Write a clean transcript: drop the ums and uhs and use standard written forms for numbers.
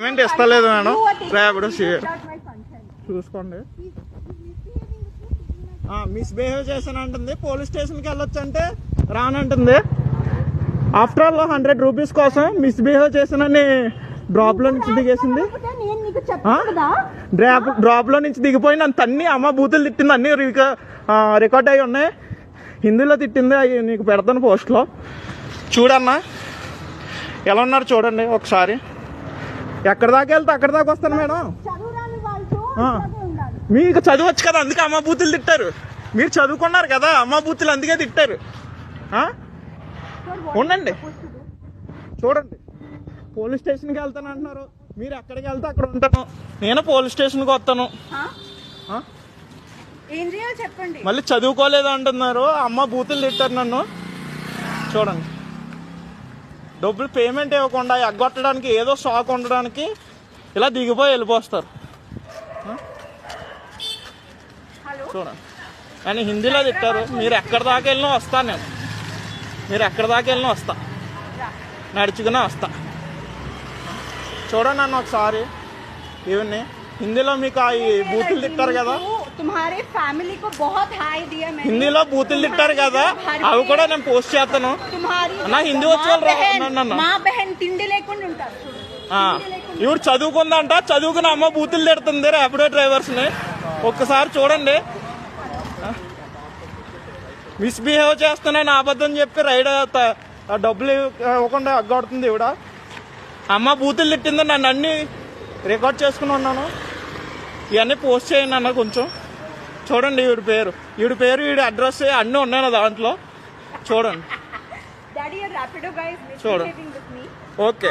Payment ఇస్తలేదు madam. రేపటి చూసుకోండి. Misbehave చేశానంటుంది. Police స్టేషన్కి వెళ్ళొచ్చు అంటే రానంటుంది. ఆఫ్టర్ ఆల్ 100 రూపీస్ కోసం మిస్బిహేవ్ చేశానని డ్రాప్ లో నుంచి దిగేసింది. డ్రాప్ లో నుంచి దిగిపోయి నన్ను తన్ని అమ్మ బూతులు తిట్టింది. అన్ని రికార్డ్ అయ్యి ఉన్నాయి. హిందీలో తిట్టింది. అవి నీకు పెడతాను పోస్ట్ లో చూడన్నా. ఎలా ఉన్నారు చూడండి ఒకసారి. ఎక్కడి దాకా వెళ్తే అక్కడి దాకా వస్తాను మేడం. మీకు చదువచ్చు కదా, అందుకే అమ్మ బూతులు తిట్టారు. మీరు చదువుకున్నారు కదా, అమ్మ బూతులు అందుకే తిట్టారు. ఉండండి చూడండి. పోలీస్ స్టేషన్కి వెళ్తాను అంటున్నారు. మీరు ఎక్కడికి వెళ్తే అక్కడ ఉంటాను. నేను పోలీస్ స్టేషన్కి వస్తాను. మళ్ళీ చదువుకోలేదు అంటున్నారు. అమ్మ బూతులు తిట్టారు నన్ను. చూడండి, డబ్బులు పేమెంట్ ఇవ్వకుండా ఎగ్గొట్టడానికి ఏదో షాక్ ఉండడానికి ఇలా దిగిపోయి వెళ్ళిపోస్తారు. చూడండి, అని హిందీలో తిట్టారు. మీరు ఎక్కడి దాకా వెళ్ళినా వస్తాను నేను. మీరు ఎక్కడి దాకా వెళ్ళినా వస్తా, నడుచుకునే వస్తా. చూడండి నన్ను ఒకసారి. ఇవన్నీ హిందీలో మీకు ఈ బూతులు తిట్టారు కదా, హిందీలో బూతులు తిట్టారు కదా, అవి కూడా నేను పోస్ట్ చేస్తాను. నా హిందీ వచ్చి ఇవి చదువుకుందంట. చదువుకుని అమ్మ బూతులు తిడుతుంది ర్యాపిడో డ్రైవర్స్ ని. ఒక్కసారి చూడండి. మిస్బిహేవ్ చేస్తున్నాను అబద్ధం చెప్పి రైడ్ డబ్బులు ఇవ్వకుండా అగ్గొడుతుంది ఇవిడ. అమ్మ బూతులు తిట్టింది. నన్ను అన్ని రికార్డ్ చేసుకుని ఉన్నాను. ఇవన్నీ పోస్ట్ చేయండి అన్న కొంచెం. చూడండి ఈవిడ పేరు, ఈవిడ అడ్రస్ అన్నీ ఉన్నాయి దాంట్లో. చూడండి చూడండి. ఓకే.